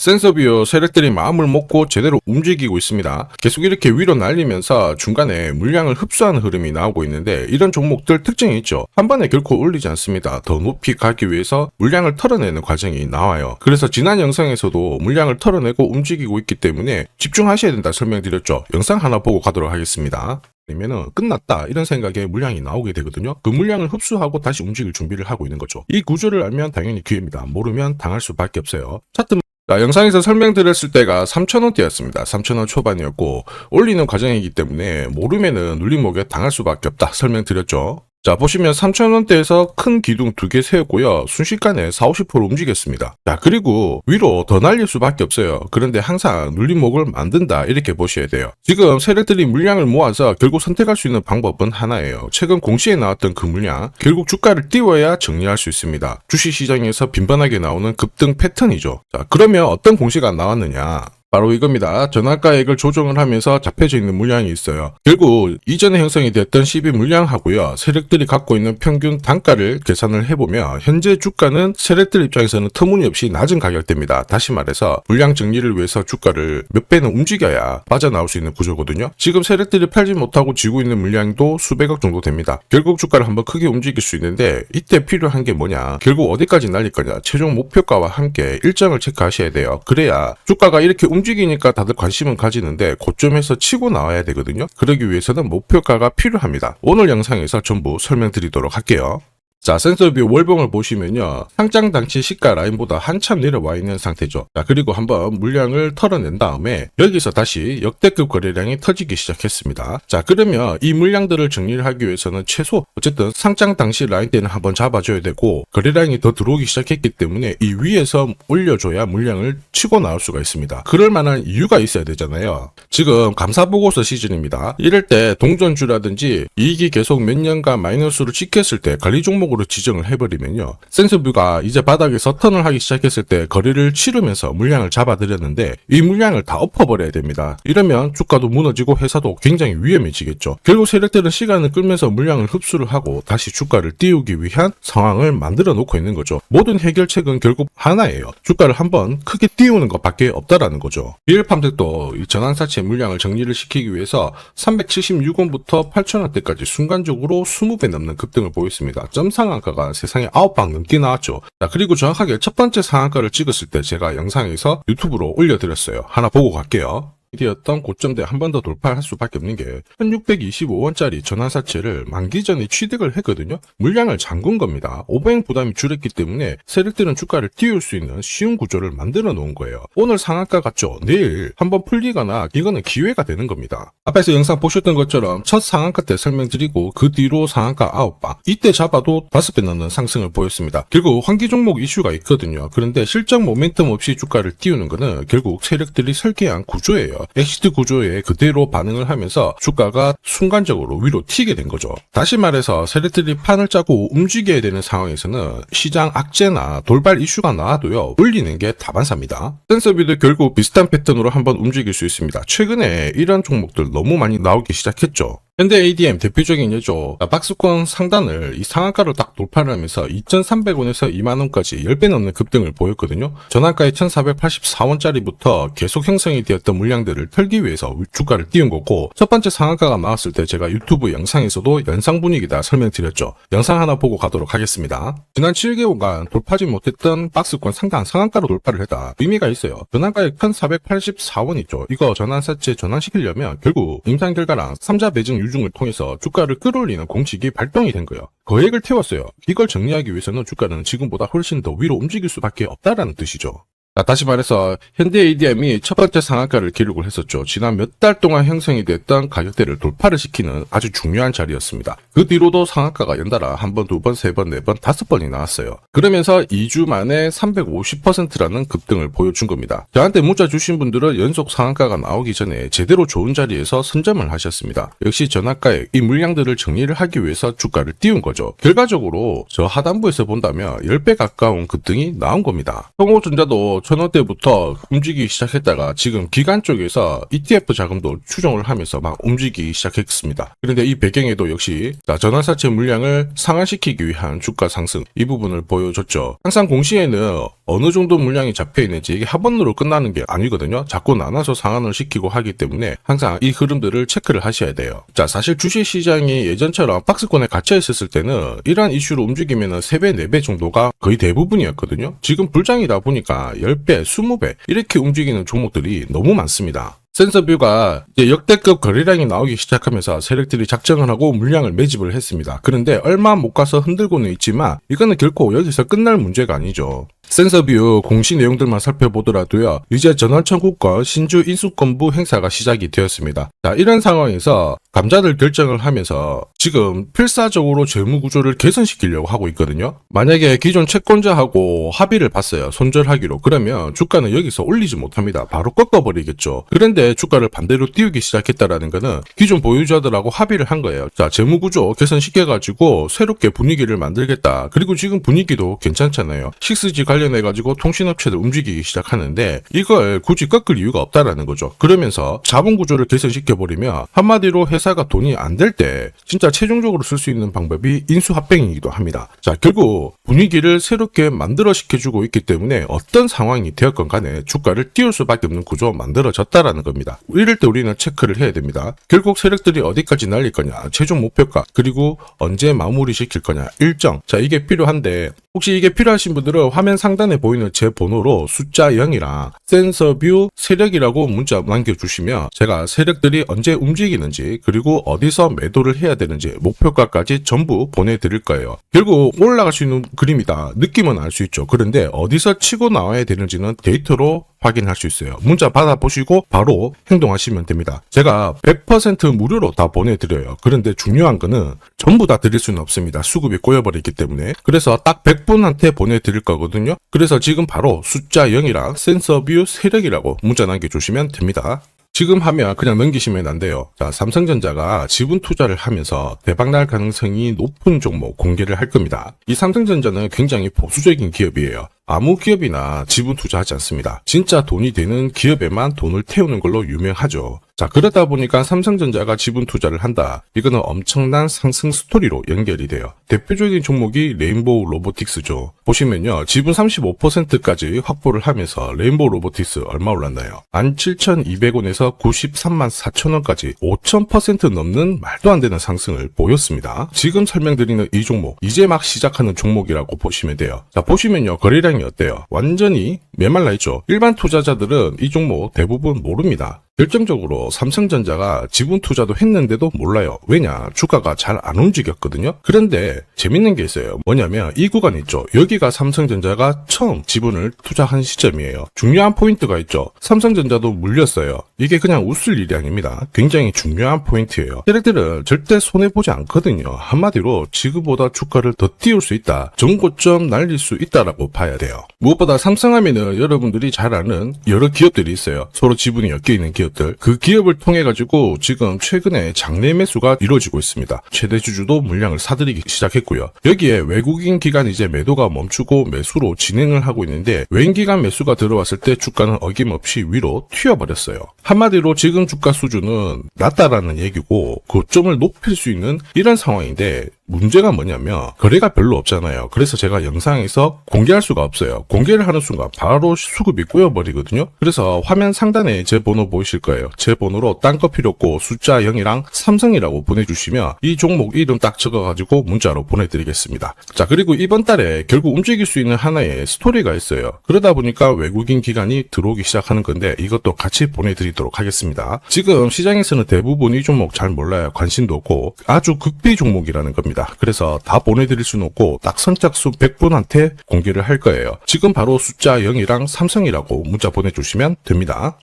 센서비어 세력들이 마음을 먹고 제대로 움직이고 있습니다. 계속 이렇게 위로 날리면서 중간에 물량을 흡수하는 흐름이 나오고 있는데 이런 종목들 특징이 있죠. 한 번에 결코 올리지 않습니다. 더 높이 가기 위해서 물량을 털어내는 과정이 나와요. 그래서 지난 영상에서도 물량을 털어내고 움직이고 있기 때문에 집중하셔야 된다 설명드렸죠. 영상 하나 보고 가도록 하겠습니다. 아니면은 끝났다 이런 생각에 물량이 나오게 되거든요. 그 물량을 흡수하고 다시 움직일 준비를 하고 있는 거죠. 이 구조를 알면 당연히 기회입니다. 모르면 당할 수밖에 없어요. 차트 영상에서 설명드렸을 때가 3,000원대였습니다. 3,000원 초반이었고 올리는 과정이기 때문에 모르면은 눌림목에 당할 수밖에 없다 설명드렸죠. 자, 보시면 3,000원대에서 큰 기둥 2개 세웠고요. 순식간에 40~50% 움직였습니다. 자, 그리고 위로 더 날릴 수밖에 없어요. 그런데 항상 눌림목을 만든다 이렇게 보셔야 돼요. 지금 세력들이 물량을 모아서 결국 선택할 수 있는 방법은 하나예요. 최근 공시에 나왔던 그 물량, 결국 주가를 띄워야 정리할 수 있습니다. 주식시장에서 빈번하게 나오는 급등 패턴이죠. 자, 그러면 어떤 공시가 나왔느냐? 바로 이겁니다. 전환가액을 조정을 하면서 잡혀져 있는 물량이 있어요. 결국 이전에 형성이 됐던 12 물량하고요. 세력들이 갖고 있는 평균 단가를 계산을 해보면 현재 주가는 세력들 입장에서는 터무니없이 낮은 가격대입니다. 다시 말해서 물량 정리를 위해서 주가를 몇 배는 움직여야 빠져나올 수 있는 구조거든요. 지금 세력들이 팔지 못하고 지고 있는 물량도 수백억 정도 됩니다. 결국 주가를 한번 크게 움직일 수 있는데 이때 필요한 게 뭐냐? 결국 어디까지 날릴 거냐? 최종 목표가와 함께 일정을 체크하셔야 돼요. 그래야 주가가 이렇게 움직이니까 다들 관심은 가지는데 고점에서 치고 나와야 되거든요. 그러기 위해서는 목표가가 필요합니다. 오늘 영상에서 전부 설명드리도록 할게요. 자, 센서비어 월봉을 보시면요. 상장 당시 시가 라인보다 한참 내려와 있는 상태죠. 자, 그리고 한번 물량을 털어낸 다음에 여기서 다시 역대급 거래량이 터지기 시작했습니다. 자, 그러면 이 물량들을 정리를 하기 위해서는 최소 어쨌든 상장 당시 라인 때는 한번 잡아줘야 되고 거래량이 더 들어오기 시작했기 때문에 이 위에서 올려줘야 물량을 치고 나올 수가 있습니다. 그럴 만한 이유가 있어야 되잖아요. 지금 감사보고서 시즌입니다. 이럴 때 동전주라든지 이익이 계속 몇 년간 마이너스로 찍혔을 때 관리 종목 으로 지정을 해버리면요. 센서뷰가 이제 바닥에서 턴을 하기 시작했을 때 거래를 치르면서 물량을 잡아들였는데 이 물량을 다 엎어버려야 됩니다. 이러면 주가도 무너지고 회사도 굉장히 위험해지겠죠. 결국 세력들은 시간을 끌면서 물량을 흡수를 하고 다시 주가를 띄우기 위한 상황을 만들어 놓고 있는 거죠. 모든 해결책은 결국 하나예요. 주가를 한번 크게 띄우는 것밖에 없다라는 거죠. 비엘팜텍도 이 전환사채 물량을 정리를 시키기 위해서 376원부터 8,000원대까지 순간적으로 20배 넘는 급등을 보였습니다. 상한가가 세상에 9방 넘게 나왔죠. 자, 그리고 정확하게 첫 번째 상한가를 찍었을 때 제가 영상에서 유튜브로 올려드렸어요. 하나 보고 갈게요. 이었던 고점대 한 번 더 돌파할 수밖에 없는 게 1625원짜리 전환사채를 만기 전에 취득을 했거든요. 물량을 잠근 겁니다. 오버행 부담이 줄었기 때문에 세력들은 주가를 띄울 수 있는 쉬운 구조를 만들어 놓은 거예요. 오늘 상한가 같죠? 내일 한번 풀리거나 이거는 기회가 되는 겁니다. 앞에서 영상 보셨던 것처럼 첫 상한가 때 설명드리고 그 뒤로 상한가 9방 이때 잡아도 5배 넘는 상승을 보였습니다. 결국 환기 종목 이슈가 있거든요. 그런데 실적 모멘텀 없이 주가를 띄우는 거는 결국 세력들이 설계한 구조예요. 엑시트 구조에 그대로 반응을 하면서 주가가 순간적으로 위로 튀게 된 거죠. 다시 말해서 세력들이 판을 짜고 움직여야 되는 상황에서는 시장 악재나 돌발 이슈가 나와도요. 올리는 게 다반사입니다. 센서비도 결국 비슷한 패턴으로 한번 움직일 수 있습니다. 최근에 이런 종목들 너무 많이 나오기 시작했죠. 현대 ADM 대표적인 예죠. 박스권 상단을 이 상한가를 딱 돌파를 하면서 2,300원에서 2만원까지 10배 넘는 급등을 보였거든요. 전환가의 1,484원짜리부터 계속 형성이 되었던 물량들을 털기 위해서 주가를 띄운 거고 첫 번째 상한가가 나왔을 때 제가 유튜브 영상에서도 연상 분위기다 설명드렸죠. 영상 하나 보고 가도록 하겠습니다. 지난 7개월간 돌파하지 못했던 박스권 상단 상한가로 돌파를 했다. 의미가 있어요. 전환가의 1,484원 있죠. 이거 전환사채 전환시키려면 결국 임상결과랑 3자 배정 유중을 통해서 주가를 끌어올리는 공식이 발동이 된 거예요. 거액을 태웠어요. 이걸 정리하기 위해서는 주가는 지금보다 훨씬 더 위로 움직일 수밖에 없다라는 뜻이죠. 자, 다시 말해서 현대 ADM이 첫 번째 상한가를 기록을 했었죠. 지난 몇 달 동안 형성이 됐던 가격대를 돌파를 시키는 아주 중요한 자리였습니다. 그 뒤로도 상한가가 연달아 한 번, 두 번, 세 번, 네 번, 5번이 나왔어요. 그러면서 2주 만에 350%라는 급등을 보여준 겁니다. 저한테 문자 주신 분들은 연속 상한가가 나오기 전에 제대로 좋은 자리에서 선점을 하셨습니다. 역시 전환가에 이 물량들을 정리를 하기 위해서 주가를 띄운 거죠. 결과적으로 저 하단부에서 본다면 10배 가까운 급등이 나온 겁니다. 성호전자도 1000원대부터 움직이기 시작했다가 지금 기관 쪽에서 ETF 자금도 추정을 하면서 막 움직이기 시작했습니다. 그런데 이 배경에도 역시 전환사채 물량을 상환시키기 위한 주가 상승 이 부분을 보여줬죠. 항상 공시에는 어느 정도 물량이 잡혀있는지 이게 한 번으로 끝나는 게 아니거든요. 자꾸 나눠서 상환을 시키고 하기 때문에 항상 이 흐름들을 체크를 하셔야 돼요. 자, 사실 주식시장이 예전처럼 박스권에 갇혀 있었을 때는 이러한 이슈로 움직이면 3배, 4배 정도가 거의 대부분이었거든요. 지금 불장이다 보니까 10배, 20배 이렇게 움직이는 종목들이 너무 많습니다. 센서뷰가 이제 역대급 거래량이 나오기 시작하면서 세력들이 작정을 하고 물량을 매집을 했습니다. 그런데 얼마 못 가서 흔들고는 있지만 이거는 결코 여기서 끝날 문제가 아니죠. 센서뷰 공시 내용들만 살펴보더라도요. 이제 전환청구권 신주 인수권부 행사가 시작이 되었습니다. 자, 이런 상황에서 감자들 결정을 하면서 지금 필사적으로 재무구조를 개선시키려고 하고 있거든요. 만약에 기존 채권자하고 합의를 봤어요. 손절하기로. 그러면 주가는 여기서 올리지 못합니다. 바로 꺾어버리겠죠. 그런데 주가를 반대로 띄우기 시작했다라는 거는 기존 보유자들하고 합의를 한 거예요. 자, 재무구조 개선시켜가지고 새롭게 분위기를 만들겠다. 그리고 지금 분위기도 괜찮잖아요. 6G 관련해가지고 통신업체들 움직이기 시작하는데 이걸 굳이 꺾을 이유가 없다라는 거죠. 그러면서 자본구조를 개선시켜버리면 한마디로 회사가 돈이 안 될 때 진짜 최종적으로 쓸 수 있는 방법이 인수합병이기도 합니다. 자, 결국 분위기를 새롭게 만들어 시켜주고 있기 때문에 어떤 상황이 되었건 간에 주가를 띄울 수밖에 없는 구조가 만들어졌다라는 겁니다. 이럴 때 우리는 체크를 해야 됩니다. 결국 세력들이 어디까지 날릴 거냐, 최종 목표가, 그리고 언제 마무리 시킬 거냐, 일정. 자, 이게 필요한데 혹시 이게 필요하신 분들은 화면 상단에 보이는 제 번호로 숫자 0이랑 센서뷰 세력이라고 문자 남겨주시면 제가 세력들이 언제 움직이는지 그리고 어디서 매도를 해야 되는지 목표가까지 전부 보내드릴 거예요. 결국 올라갈 수 있는 그림이다. 느낌은 알 수 있죠. 그런데 어디서 치고 나와야 되는지는 데이터로 확인할 수 있어요. 문자 받아보시고 바로 행동하시면 됩니다. 제가 100% 무료로 다 보내드려요. 그런데 중요한 거는 전부 다 드릴 수는 없습니다. 수급이 꼬여버리기 때문에. 그래서 딱 100분한테 보내드릴 거거든요. 그래서 지금 바로 숫자 0이랑 센서뷰 세력이라고 문자 남겨주시면 됩니다. 지금 하면 그냥 넘기시면 안 돼요. 자, 삼성전자가 지분 투자를 하면서 대박날 가능성이 높은 종목 공개를 할 겁니다. 이 삼성전자는 굉장히 보수적인 기업이에요. 아무 기업이나 지분 투자하지 않습니다. 진짜 돈이 되는 기업에만 돈을 태우는 걸로 유명하죠. 자, 그러다 보니까 삼성전자가 지분 투자를 한다. 이거는 엄청난 상승 스토리로 연결이 돼요. 대표적인 종목이 레인보우 로보틱스죠. 보시면요. 지분 35%까지 확보를 하면서 레인보우 로보틱스 얼마 올랐나요? 17,200원에서 93만 4천원까지 5,000% 넘는 말도 안 되는 상승을 보였습니다. 지금 설명드리는 이 종목, 이제 막 시작하는 종목이라고 보시면 돼요. 자, 보시면요. 거래량이 어때요? 완전히 메말라 있죠. 일반 투자자들은 이 종목 대부분 모릅니다. 결정적으로 삼성전자가 지분 투자도 했는데도 몰라요. 왜냐? 주가가 잘 안 움직였거든요. 그런데 재밌는 게 있어요. 뭐냐면 이 구간 있죠. 여기가 삼성전자가 처음 지분을 투자한 시점이에요. 중요한 포인트가 있죠. 삼성전자도 물렸어요. 이게 그냥 웃을 일이 아닙니다. 굉장히 중요한 포인트예요. 세력들은 절대 손해보지 않거든요. 한마디로 지금보다 주가를 더 띄울 수 있다. 전고점 날릴 수 있다라고 봐야 돼요. 무엇보다 삼성하면은 여러분들이 잘 아는 여러 기업들이 있어요. 서로 지분이 엮여있는 기업들. 그 기업을 통해 가지고 지금 최근에 장내 매수가 이루어지고 있습니다. 최대 주주도 물량을 사들이기 시작했고요. 여기에 외국인 기관 이제 매도가 멈추고 매수로 진행을 하고 있는데 외인 기관 매수가 들어왔을 때 주가는 어김없이 위로 튀어버렸어요. 한마디로 지금 주가 수준은 낮다라는 얘기고 고점을 높일 수 있는 이런 상황인데 문제가 뭐냐면 거래가 별로 없잖아요. 그래서 제가 영상에서 공개할 수가 없어요. 공개를 하는 순간 바로 수급이 꼬여버리거든요. 그래서 화면 상단에 제 번호 보이실 거예요. 제 번호로 딴 거 필요 없고 숫자 0이랑 삼성이라고 보내주시면 이 종목 이름 딱 적어가지고 문자로 보내드리겠습니다. 자, 그리고 이번 달에 결국 움직일 수 있는 하나의 스토리가 있어요. 그러다 보니까 외국인 기관이 들어오기 시작하는 건데 이것도 같이 보내드리도록 하겠습니다. 지금 시장에서는 대부분 이 종목 잘 몰라요. 관심도 없고 아주 극비 종목이라는 겁니다. 그래서 다 보내드릴 수는 없고 딱 선착순 100분한테 공개를 할 거예요. 지금 바로 숫자 0이랑 삼성이라고 문자 보내주시면 됩니다.